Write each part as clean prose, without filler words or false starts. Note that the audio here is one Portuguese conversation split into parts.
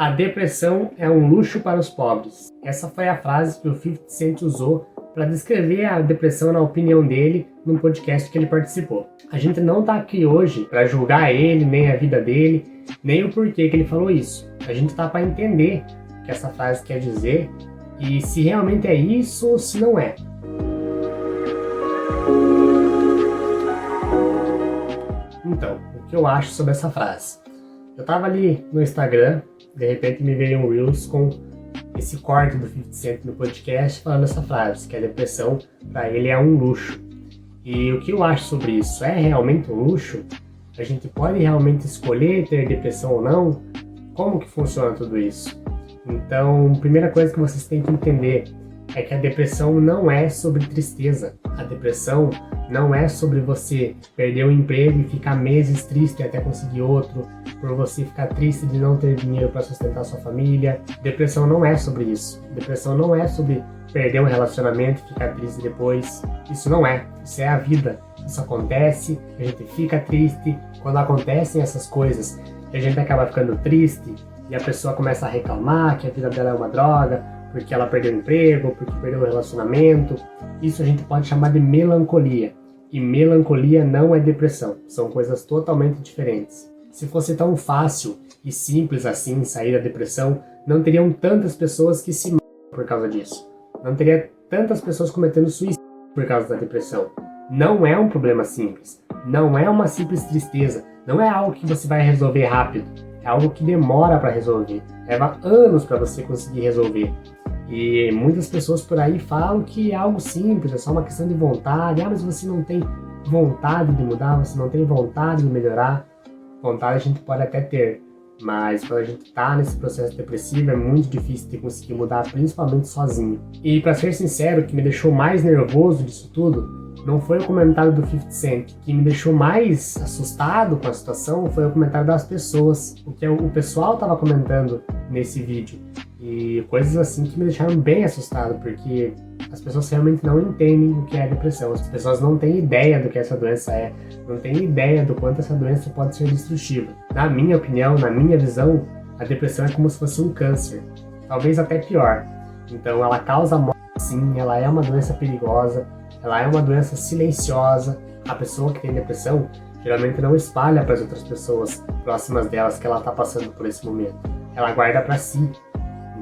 A depressão é um luxo para os pobres. Essa foi a frase que o 50 Cent usou para descrever a depressão na opinião dele num podcast que ele participou. A gente não tá aqui hoje para julgar ele, nem a vida dele, nem o porquê que ele falou isso. A gente tá para entender o que essa frase quer dizer e se realmente é isso ou se não é. Então, o que eu acho sobre essa frase? Eu tava ali no Instagram, de repente me veio um Reels com esse corte do 50 Cent no podcast falando essa frase, que a depressão para ele é um luxo. E o que eu acho sobre isso? É realmente um luxo? A gente pode realmente escolher ter depressão ou não? Como que funciona tudo isso? Então, a primeira coisa que vocês têm que entender é que a depressão não é sobre tristeza. A depressão não é sobre você perder o emprego e ficar meses triste até conseguir outro, por você ficar triste de não ter dinheiro para sustentar sua família. Depressão não é sobre isso. Depressão não é sobre perder um relacionamento e ficar triste depois. Isso não é. Isso é a vida. Isso acontece, a gente fica triste. Quando acontecem essas coisas, a gente acaba ficando triste e a pessoa começa a reclamar que a vida dela é uma droga, porque ela perdeu o emprego, porque perdeu o relacionamento. Isso a gente pode chamar de melancolia. E melancolia não é depressão. São coisas totalmente diferentes. Se fosse tão fácil e simples assim sair da depressão, não teriam tantas pessoas que se matam por causa disso. Não teria tantas pessoas cometendo suicídio por causa da depressão. Não é um problema simples. Não é uma simples tristeza. Não é algo que você vai resolver rápido. É algo que demora para resolver. Leva anos para você conseguir resolver. E muitas pessoas por aí falam que é algo simples, é só uma questão de vontade. Ah, mas você não tem vontade de mudar, você não tem vontade de melhorar. Vontade a gente pode até ter, mas quando a gente está nesse processo depressivo é muito difícil de conseguir mudar, principalmente sozinho. E para ser sincero, o que me deixou mais nervoso disso tudo não foi o comentário do 50 Cent. O que me deixou mais assustado com a situação foi o comentário das pessoas. O que o pessoal estava comentando nesse vídeo. E coisas assim que me deixaram bem assustado, porque as pessoas realmente não entendem o que é depressão. As pessoas não têm ideia do que essa doença é, não têm ideia do quanto essa doença pode ser destrutiva. Na minha opinião, na minha visão, a depressão é como se fosse um câncer, talvez até pior. Então ela causa morte sim, ela é uma doença perigosa, ela é uma doença silenciosa. A pessoa que tem depressão geralmente não espalha para as outras pessoas próximas delas que ela está passando por esse momento. Ela guarda para si.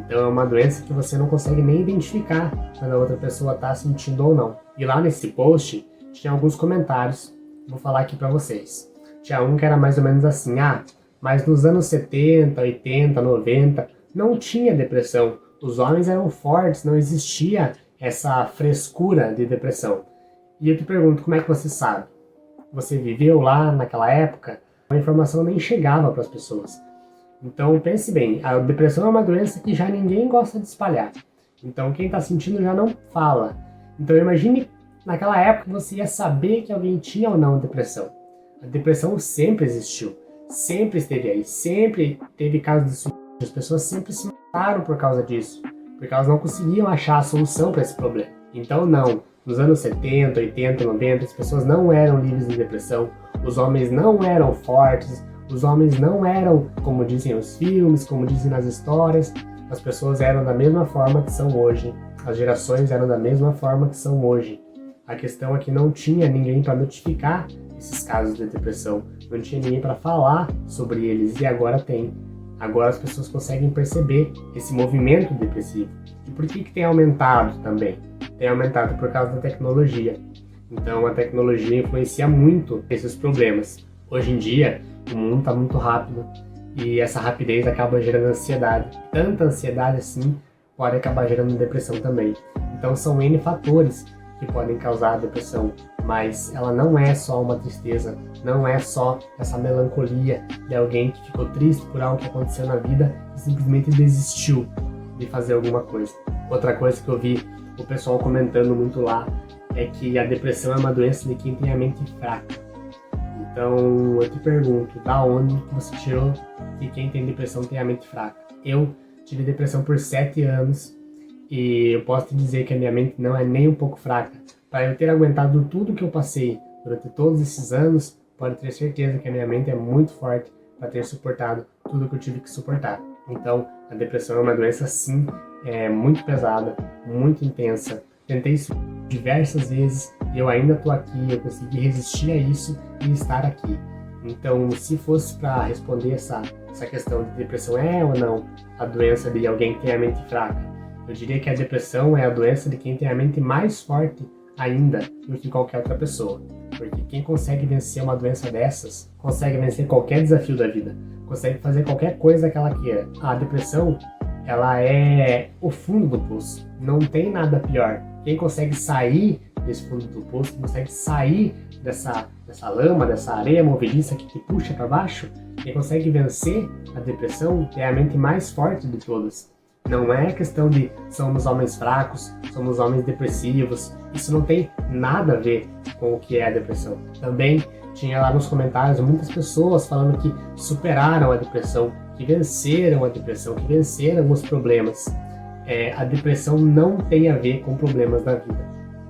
Então é uma doença que você não consegue nem identificar quando a outra pessoa está sentindo ou não. E lá nesse post tinha alguns comentários, vou falar aqui para vocês. Tinha um que era mais ou menos assim: ah, mas nos anos 70, 80, 90 não tinha depressão. Os homens eram fortes, não existia essa frescura de depressão. E eu te pergunto, como é que você sabe? Você viveu lá naquela época? A informação nem chegava para as pessoas. Então pense bem, a depressão é uma doença que já ninguém gosta de espalhar. Então quem está sentindo já não fala. Então imagine naquela época você ia saber que alguém tinha ou não depressão. A depressão sempre existiu, sempre esteve aí, sempre teve casos de suicídio. As pessoas sempre se mataram por causa disso, porque elas não conseguiam achar a solução para esse problema. Então não, nos anos 70, 80, 90 as pessoas não eram livres de depressão, os homens não eram fortes, os homens não eram, como dizem os filmes, como dizem nas histórias, as pessoas eram da mesma forma que são hoje, as gerações eram da mesma forma que são hoje. A questão é que não tinha ninguém para notificar esses casos de depressão, não tinha ninguém para falar sobre eles, e agora tem. Agora as pessoas conseguem perceber esse movimento depressivo. E por que tem aumentado também? Tem aumentado por causa da tecnologia. Então a tecnologia influencia muito esses problemas. Hoje em dia, o mundo está muito rápido e essa rapidez acaba gerando ansiedade. Tanta ansiedade assim pode acabar gerando depressão também. Então são N fatores que podem causar a depressão, mas ela não é só uma tristeza, não é só essa melancolia de alguém que ficou triste por algo que aconteceu na vida e simplesmente desistiu de fazer alguma coisa. Outra coisa que eu vi o pessoal comentando muito lá é que a depressão é uma doença de quem tem a mente fraca. Então eu te pergunto, da onde você tirou que quem tem depressão tem a mente fraca? Eu tive depressão por 7 anos e eu posso te dizer que a minha mente não é nem um pouco fraca. Para eu ter aguentado tudo que eu passei durante todos esses anos, pode ter certeza que a minha mente é muito forte para ter suportado tudo que eu tive que suportar. Então, a depressão é uma doença, sim, muito pesada, muito intensa. Tentei isso diversas vezes e eu ainda estou aqui, eu consegui resistir a isso e estar aqui. Então, se fosse para responder essa questão de depressão é ou não a doença de alguém que tem a mente fraca, eu diria que a depressão é a doença de quem tem a mente mais forte ainda do que qualquer outra pessoa. Porque quem consegue vencer uma doença dessas, consegue vencer qualquer desafio da vida, consegue fazer qualquer coisa que ela queira. A depressão, ela é o fundo do poço, não tem nada pior. Quem consegue sair desse fundo do poço, quem consegue sair dessa lama, dessa areia movediça que te puxa para baixo, quem consegue vencer a depressão é a mente mais forte de todas. Não é questão de somos homens fracos, somos homens depressivos. Isso não tem nada a ver com o que é a depressão. Também tinha lá nos comentários muitas pessoas falando que superaram a depressão, que venceram a depressão, que venceram os problemas. A depressão não tem a ver com problemas da vida,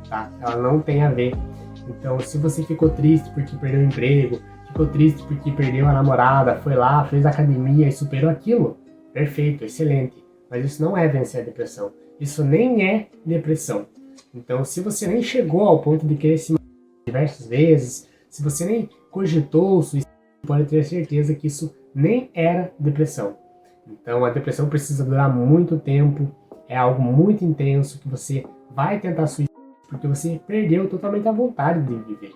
tá? Ela não tem a ver. Então, se você ficou triste porque perdeu o emprego, ficou triste porque perdeu a namorada, foi lá, fez academia e superou aquilo, perfeito, excelente. Mas isso não é vencer a depressão. Isso nem é depressão. Então, se você nem chegou ao ponto de querer se matar diversas vezes, se você nem cogitou o suicídio, pode ter certeza que isso nem era depressão. Então, a depressão precisa durar muito tempo, é algo muito intenso que você vai tentar suicídio porque você perdeu totalmente a vontade de viver.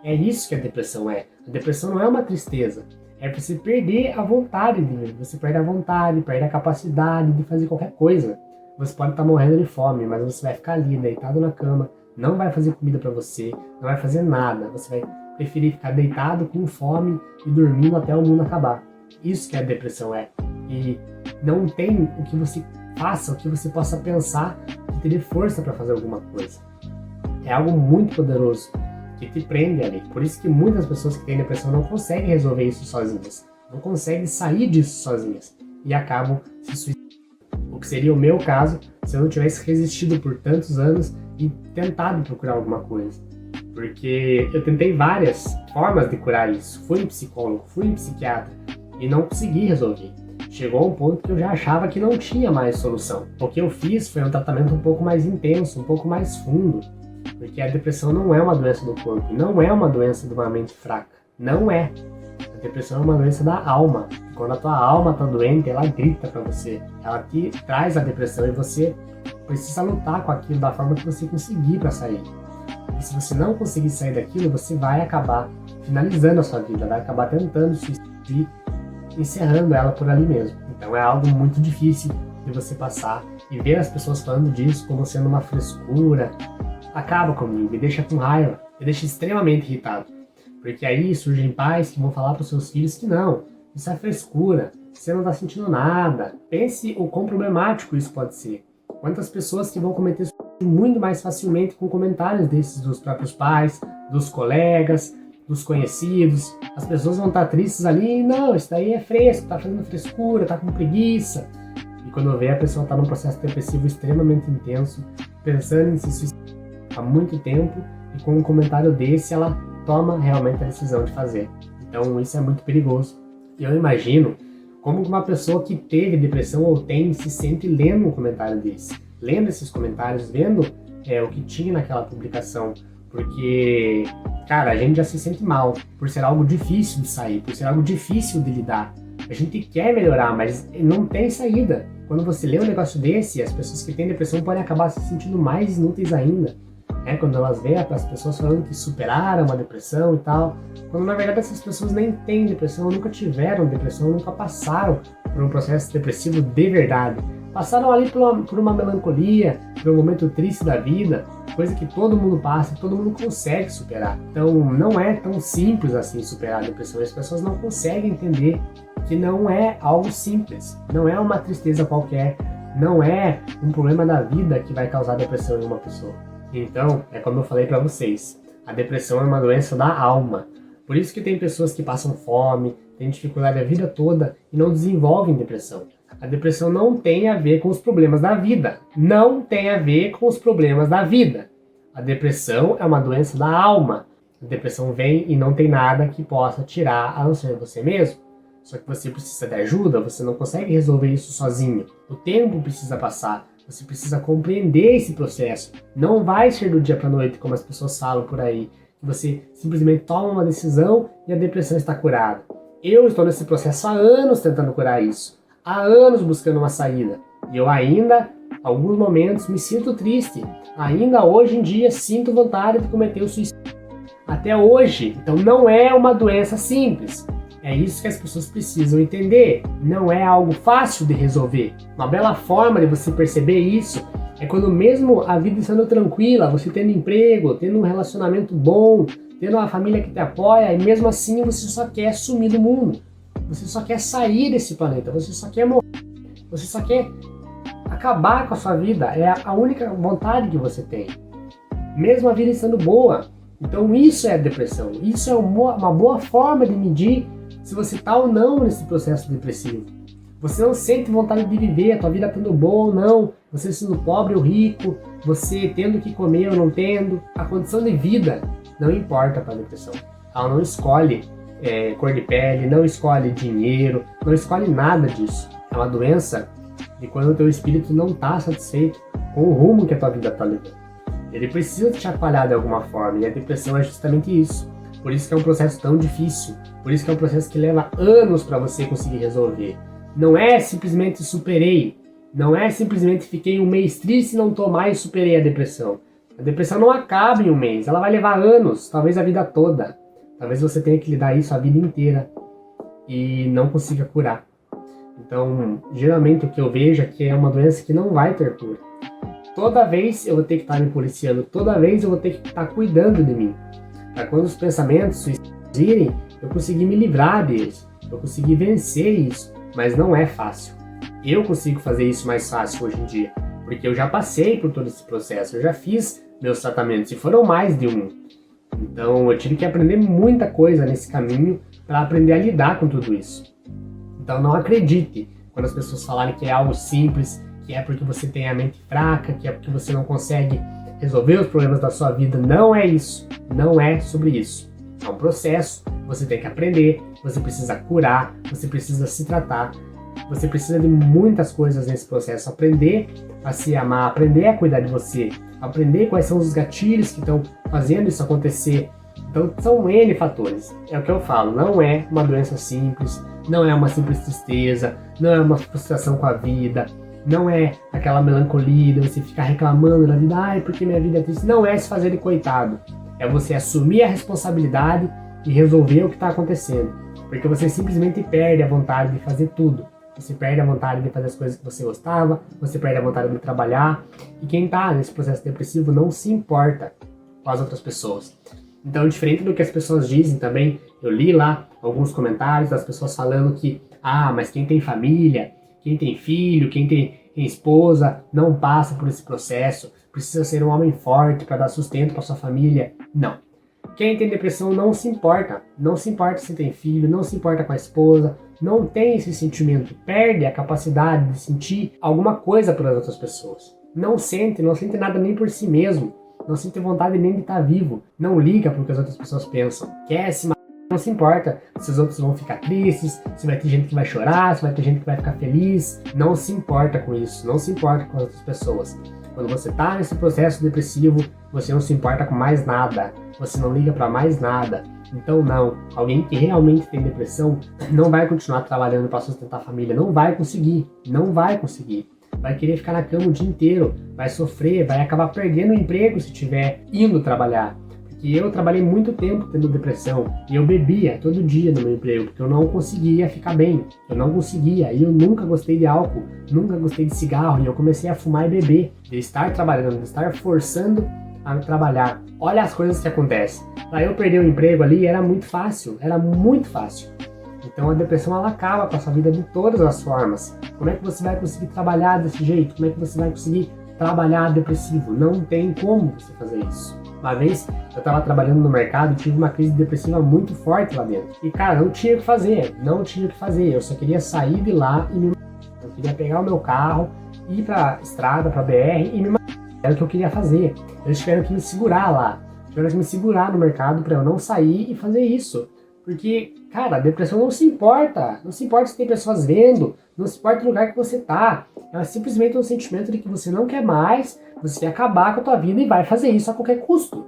É isso que a depressão é. A depressão não é uma tristeza. É você perder a vontade de viver. Você perde a vontade, perde a capacidade de fazer qualquer coisa. Você pode estar morrendo de fome, mas você vai ficar ali, deitado na cama, não vai fazer comida para você, não vai fazer nada. Você vai preferir ficar deitado com fome e dormindo até o mundo acabar. Isso que a depressão é. E não tem o que você faça, o que você possa pensar que te dê força para fazer alguma coisa. É algo muito poderoso que te prende ali. Por isso que muitas pessoas que têm depressão não conseguem resolver isso sozinhas. Não conseguem sair disso sozinhas. E acabam se suicidando. O que seria o meu caso se eu não tivesse resistido por tantos anos e tentado procurar alguma coisa. Porque eu tentei várias formas de curar isso. Fui em psicólogo, fui em psiquiatra e não consegui resolver. Chegou a um ponto que eu já achava que não tinha mais solução. O que eu fiz foi um tratamento um pouco mais intenso, um pouco mais fundo. Porque a depressão não é uma doença do corpo, não é uma doença de uma mente fraca. Não é. A depressão é uma doença da alma. Quando a tua alma está doente, ela grita para você. Ela te traz a depressão e você precisa lutar com aquilo da forma que você conseguir para sair. E se você não conseguir sair daquilo, você vai acabar finalizando a sua vida, vai acabar tentando suicídio e encerrando ela por ali mesmo. Então é algo muito difícil de você passar e ver as pessoas falando disso como sendo uma frescura. Acaba comigo, me deixa com raiva, me deixa extremamente irritado. Porque aí surgem pais que vão falar para os seus filhos que não, isso é frescura, você não está sentindo nada. Pense o quão problemático isso pode ser. Quantas pessoas que vão cometer suicídio muito mais facilmente com comentários desses dos próprios pais, dos colegas, dos conhecidos. As pessoas vão estar tristes ali, não, isso daí é fresco, tá fazendo frescura, tá com preguiça. E quando vê, a pessoa está num processo depressivo extremamente intenso, pensando em se suicidar há muito tempo, e com um comentário desse ela toma realmente a decisão de fazer. Então isso é muito perigoso. E eu imagino como uma pessoa que teve depressão ou tem se sente lendo um comentário desse, lendo esses comentários, vendo o que tinha naquela publicação, porque, cara, a gente já se sente mal por ser algo difícil de sair, por ser algo difícil de lidar. A gente quer melhorar, mas não tem saída. Quando você lê um negócio desse, as pessoas que têm depressão podem acabar se sentindo mais inúteis ainda. Quando elas veem as pessoas falando que superaram a depressão e tal, quando na verdade essas pessoas nem têm depressão, nunca tiveram depressão, nunca passaram por um processo depressivo de verdade. Passaram ali por uma melancolia, por um momento triste da vida, coisa que todo mundo passa e todo mundo consegue superar. Então não é tão simples assim superar a depressão, as pessoas não conseguem entender que não é algo simples, não é uma tristeza qualquer, não é um problema da vida que vai causar depressão em uma pessoa. Então, é como eu falei para vocês, a depressão é uma doença da alma. Por isso que tem pessoas que passam fome, têm dificuldade a vida toda e não desenvolvem depressão. A depressão não tem a ver com os problemas da vida. Não tem a ver com os problemas da vida. A depressão é uma doença da alma. A depressão vem e não tem nada que possa tirar a não ser você mesmo. Só que você precisa de ajuda, você não consegue resolver isso sozinho. O tempo precisa passar, você precisa compreender esse processo. Não vai ser do dia para noite, como as pessoas falam por aí. Você simplesmente toma uma decisão e a depressão está curada. Eu estou nesse processo há anos tentando curar isso. Há anos buscando uma saída. E eu ainda, em alguns momentos, me sinto triste. Ainda hoje em dia sinto vontade de cometer o suicídio. Até hoje. Então não é uma doença simples. É isso que as pessoas precisam entender. Não é algo fácil de resolver. Uma bela forma de você perceber isso é quando mesmo a vida estando tranquila, você tendo emprego, tendo um relacionamento bom, tendo uma família que te apoia, e mesmo assim você só quer sumir do mundo. Você só quer sair desse planeta, você só quer morrer, você só quer acabar com a sua vida. É a única vontade que você tem. Mesmo a vida estando boa. Então isso é a depressão. Isso é uma boa forma de medir se você está ou não nesse processo depressivo. Você não sente vontade de viver, a tua vida estando boa ou não, você sendo pobre ou rico, você tendo que comer ou não tendo. A condição de vida não importa para a depressão. Ela não escolhe cor de pele, não escolhe dinheiro, não escolhe nada disso. É uma doença de quando o teu espírito não está satisfeito com o rumo que a tua vida está levando. Ele precisa te chacoalhar de alguma forma, e a depressão é justamente isso. Por isso que é um processo tão difícil, por isso que é um processo que leva anos para você conseguir resolver. Não é simplesmente superei, não é simplesmente fiquei um mês triste e não tô mais e superei a depressão. A depressão não acaba em um mês, ela vai levar anos, talvez a vida toda. Talvez você tenha que lidar isso a vida inteira e não consiga curar. Então, geralmente o que eu vejo é que é uma doença que não vai ter cura. Toda vez eu vou ter que estar me policiando, toda vez eu vou ter que estar cuidando de mim. Para quando os pensamentos surgirem, eu conseguir me livrar deles, eu conseguir vencer isso. Mas não é fácil. Eu consigo fazer isso mais fácil hoje em dia, porque eu já passei por todo esse processo, eu já fiz meus tratamentos, e foram mais de um. Então eu tive que aprender muita coisa nesse caminho para aprender a lidar com tudo isso. Então não acredite quando as pessoas falarem que é algo simples, que é porque você tem a mente fraca, que é porque você não consegue resolver os problemas da sua vida. Não é isso, não é sobre isso. É um processo, você tem que aprender, você precisa curar, você precisa se tratar, você precisa de muitas coisas nesse processo. Aprender a se amar, aprender a cuidar de você, aprender quais são os gatilhos que estão fazendo isso acontecer. Então são N fatores, é o que eu falo, não é uma doença simples, não é uma simples tristeza, não é uma frustração com a vida, não é aquela melancolia de você ficar reclamando da vida, ai porque minha vida é triste, não é se fazer de coitado. É você assumir a responsabilidade e resolver o que está acontecendo. Porque você simplesmente perde a vontade de fazer tudo. Você perde a vontade de fazer as coisas que você gostava, você perde a vontade de trabalhar. E quem está nesse processo depressivo não se importa com as outras pessoas. Então, diferente do que as pessoas dizem também, eu li lá alguns comentários das pessoas falando que mas quem tem família, quem tem filho, quem tem esposa, não passa por esse processo, precisa ser um homem forte para dar sustento para sua família. Não. Quem tem depressão não se importa se tem filho, não se importa com a esposa, não tem esse sentimento, perde a capacidade de sentir alguma coisa pelas outras pessoas. Não sente nada nem por si mesmo, não sente vontade nem de estar vivo, não liga para o que as outras pessoas pensam, quer se matar, não se importa se os outros vão ficar tristes, se vai ter gente que vai chorar, se vai ter gente que vai ficar feliz, não se importa com isso, não se importa com as outras pessoas. Quando você está nesse processo depressivo, você não se importa com mais nada, você não liga para mais nada. Então não, alguém que realmente tem depressão não vai continuar trabalhando para sustentar a família, não vai conseguir. Vai querer ficar na cama o dia inteiro, vai sofrer, vai acabar perdendo o emprego se estiver indo trabalhar. Porque eu trabalhei muito tempo tendo depressão e eu bebia todo dia no meu emprego, porque eu não conseguia ficar bem, e eu nunca gostei de álcool, nunca gostei de cigarro, e eu comecei a fumar e beber, de estar trabalhando, de estar forçando a trabalhar. Olha as coisas que acontecem. Para eu perder o emprego ali era muito fácil. Então a depressão ela acaba com a sua vida de todas as formas. Como é que você vai conseguir trabalhar desse jeito? Como é que você vai conseguir trabalhar depressivo? Não tem como você fazer isso. Uma vez eu estava trabalhando no mercado e tive uma crise depressiva muito forte lá dentro. E cara, não tinha o que fazer. Eu só queria sair de lá e me matar. Eu queria pegar o meu carro, ir pra estrada, pra BR e me matar. Era o que eu queria fazer. Eles tiveram que me segurar lá. Tiveram que me segurar no mercado para eu não sair e fazer isso. Porque, cara, a depressão não se importa. Não se importa se tem pessoas vendo, não se importa o lugar que você tá. É simplesmente um sentimento de que você não quer mais, você quer acabar com a tua vida e vai fazer isso a qualquer custo.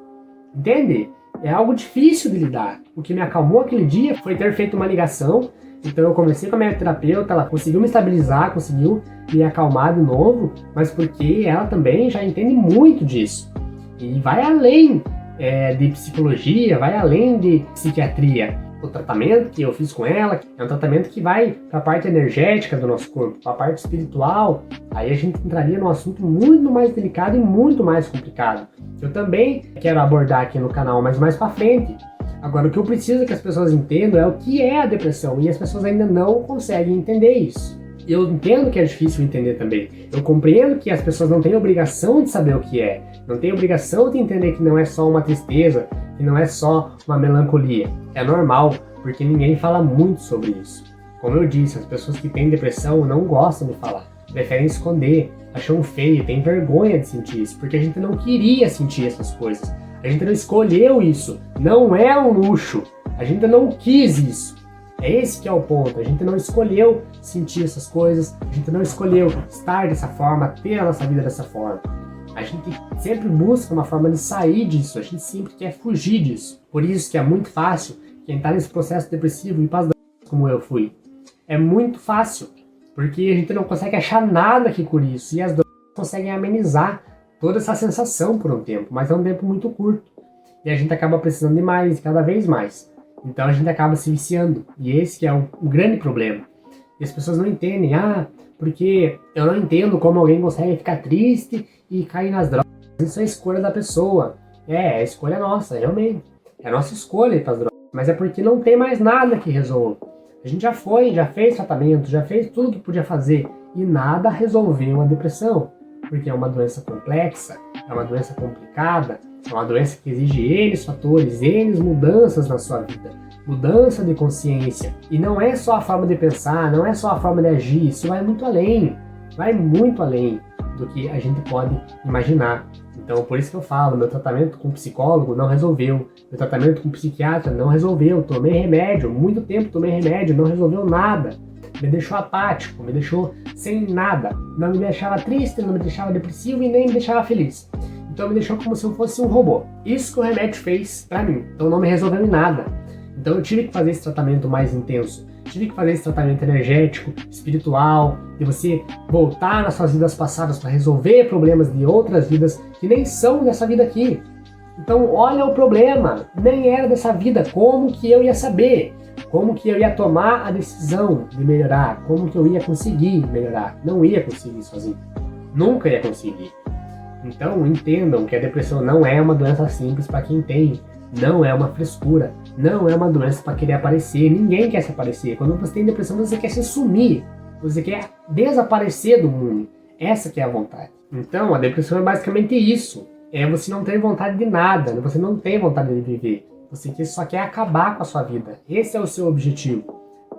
Entende? É algo difícil de lidar. O que me acalmou aquele dia foi ter feito uma ligação. Então eu conversei com a minha terapeuta, ela conseguiu me estabilizar, conseguiu me acalmar de novo, mas porque ela também já entende muito disso. E vai além de psicologia, vai além de psiquiatria. O tratamento que eu fiz com ela é um tratamento que vai para a parte energética do nosso corpo, para a parte espiritual. Aí a gente entraria num assunto muito mais delicado e muito mais complicado. Eu também quero abordar aqui no canal, mas mais para frente. Agora, o que eu preciso que as pessoas entendam é o que é a depressão, e as pessoas ainda não conseguem entender isso. Eu entendo que é difícil entender também. Eu compreendo que as pessoas não têm obrigação de saber o que é, não têm obrigação de entender que não é só uma tristeza, que não é só uma melancolia. É normal, porque ninguém fala muito sobre isso. Como eu disse, as pessoas que têm depressão não gostam de falar, preferem esconder, acham feio, têm vergonha de sentir isso, porque a gente não queria sentir essas coisas. A gente não escolheu isso, não é um luxo, a gente não quis isso. É esse que é o ponto, a gente não escolheu sentir essas coisas, a gente não escolheu estar dessa forma, ter a nossa vida dessa forma. A gente sempre busca uma forma de sair disso, a gente sempre quer fugir disso. Por isso que é muito fácil quem está nesse processo depressivo e paz como eu fui. É muito fácil, porque a gente não consegue achar nada que cure isso, e as drogas conseguem amenizar toda essa sensação por um tempo, mas é um tempo muito curto. E a gente acaba precisando de mais, cada vez mais. Então a gente acaba se viciando. E esse que é o grande problema. E as pessoas não entendem. Porque eu não entendo como alguém consegue ficar triste e cair nas drogas. Isso é a escolha da pessoa. É a escolha nossa, realmente. É a nossa escolha ir para as drogas. Mas é porque não tem mais nada que resolva. A gente já fez tratamento, já fez tudo que podia fazer. E nada resolveu a depressão. Porque é uma doença complexa, é uma doença complicada, é uma doença que exige N fatores, N mudanças na sua vida, mudança de consciência. E não é só a forma de pensar, não é só a forma de agir, isso vai muito além do que a gente pode imaginar. Então, por isso que eu falo, meu tratamento com psicólogo não resolveu, meu tratamento com psiquiatra não resolveu, tomei remédio, muito tempo tomei remédio, não resolveu nada. Me deixou apático, me deixou sem nada, não me deixava triste, não me deixava depressivo e nem me deixava feliz. Então me deixou como se eu fosse um robô. Isso que o remédio fez pra mim, então não me resolveu em nada. Então eu tive que fazer esse tratamento mais intenso, tive que fazer esse tratamento energético, espiritual, de você voltar nas suas vidas passadas para resolver problemas de outras vidas que nem são dessa vida aqui. Então olha o problema, nem era dessa vida, como que eu ia saber? Como que eu ia tomar a decisão de melhorar? Como que eu ia conseguir melhorar? Não ia conseguir sozinho. Nunca ia conseguir. Então entendam que a depressão não é uma doença simples para quem tem. Não é uma frescura. Não é uma doença para querer aparecer. Ninguém quer se aparecer. Quando você tem depressão, você quer se sumir. Você quer desaparecer do mundo. Essa que é a vontade. Então a depressão é basicamente isso. É você não ter vontade de nada. Você não tem vontade de viver. Você só quer acabar com a sua vida. Esse é o seu objetivo.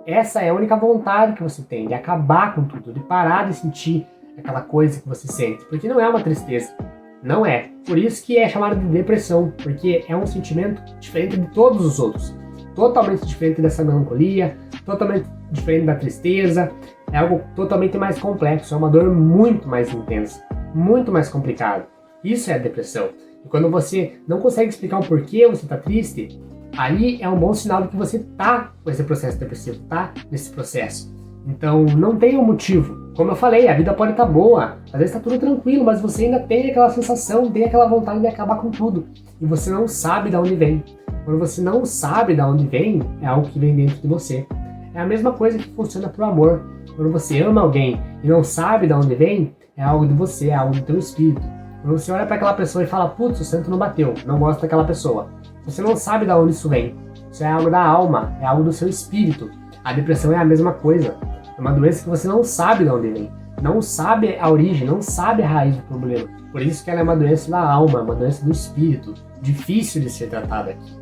Essa é a única vontade que você tem, de acabar com tudo, de parar de sentir aquela coisa que você sente. Porque não é uma tristeza. Não é. Por isso que é chamado de depressão, porque é um sentimento diferente de todos os outros. Totalmente diferente dessa melancolia, totalmente diferente da tristeza. É algo totalmente mais complexo, é uma dor muito mais intensa, muito mais complicada. Isso é a depressão. E quando você não consegue explicar o porquê você está triste, aí é um bom sinal de que você está com esse processo depressivo, está nesse processo. Então não tem um motivo. Como eu falei, a vida pode estar boa, às vezes está tudo tranquilo, mas você ainda tem aquela sensação, tem aquela vontade de acabar com tudo. E você não sabe de onde vem. Quando você não sabe de onde vem, é algo que vem dentro de você. É a mesma coisa que funciona para o amor. Quando você ama alguém e não sabe de onde vem, é algo de você, é algo do teu espírito. Quando você olha para aquela pessoa e fala, putz, o santo não bateu, não gosto daquela pessoa. Você não sabe de onde isso vem. Isso é algo da alma, é algo do seu espírito. A depressão é a mesma coisa. É uma doença que você não sabe de onde vem. Não sabe a origem, não sabe a raiz do problema. Por isso que ela é uma doença da alma, uma doença do espírito. Difícil de ser tratada aqui.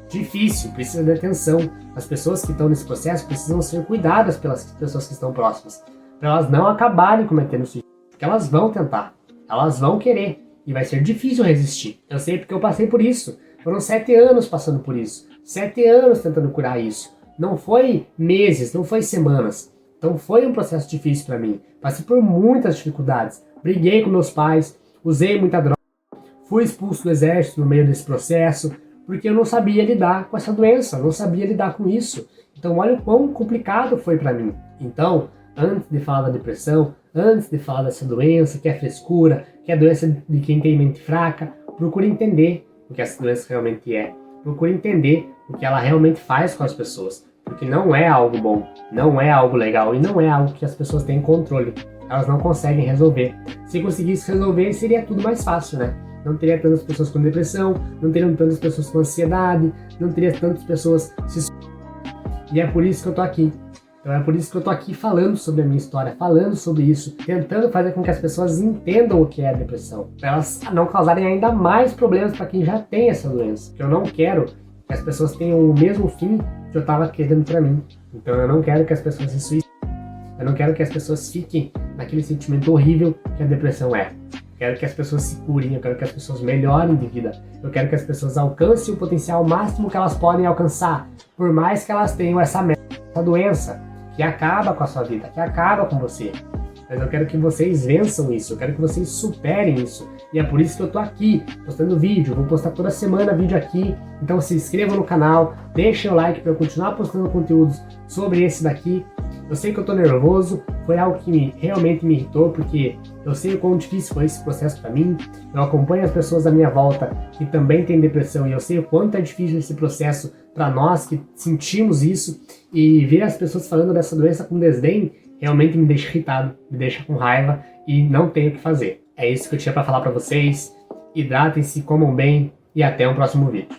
Difícil, precisa de atenção. As pessoas que estão nesse processo precisam ser cuidadas pelas pessoas que estão próximas. Para elas não acabarem cometendo suicídio. Porque elas vão tentar. Elas vão querer. E vai ser difícil resistir. Eu sei porque eu passei por isso. Foram 7 anos passando por isso. 7 anos tentando curar isso. Não foi meses, não foi semanas. Então foi um processo difícil para mim. Passei por muitas dificuldades. Briguei com meus pais, usei muita droga, fui expulso do exército no meio desse processo, porque eu não sabia lidar com essa doença, não sabia lidar com isso. Então olha o quão complicado foi para mim. Então, antes de falar da depressão, antes de falar dessa doença, que é frescura, que é doença de quem tem mente fraca, procure entender o que essa doença realmente é. Procure entender o que ela realmente faz com as pessoas. Porque não é algo bom, não é algo legal e não é algo que as pessoas têm controle. Elas não conseguem resolver. Se conseguisse resolver, seria tudo mais fácil, né? Não teria tantas pessoas com depressão, não teriam tantas pessoas com ansiedade, não teria tantas pessoas se... E é por isso que eu tô aqui. Então é por isso que eu tô aqui falando sobre a minha história, falando sobre isso, tentando fazer com que as pessoas entendam o que é a depressão, para elas não causarem ainda mais problemas para quem já tem essa doença. Eu não quero que as pessoas tenham o mesmo fim que eu tava querendo para mim. Então eu não quero que as pessoas se suicidem. Eu não quero que as pessoas fiquem naquele sentimento horrível que a depressão é. Eu quero que as pessoas se curem, eu quero que as pessoas melhorem de vida. Eu quero que as pessoas alcancem o potencial máximo que elas podem alcançar, por mais que elas tenham essa doença que acaba com a sua vida, que acaba com você. Mas eu quero que vocês vençam isso, eu quero que vocês superem isso. E é por isso que eu tô aqui, postando vídeo, vou postar toda semana vídeo aqui. Então se inscrevam no canal, deixem o like para eu continuar postando conteúdos sobre esse daqui. Eu sei que eu tô nervoso, foi algo que realmente me irritou, porque eu sei o quão difícil foi esse processo para mim. Eu acompanho as pessoas à minha volta que também têm depressão e eu sei o quanto é difícil esse processo para nós que sentimos isso. E ver as pessoas falando dessa doença com desdém realmente me deixa irritado, me deixa com raiva e não tenho o que fazer. É isso que eu tinha para falar para vocês. Hidratem-se, comam bem e até o próximo vídeo.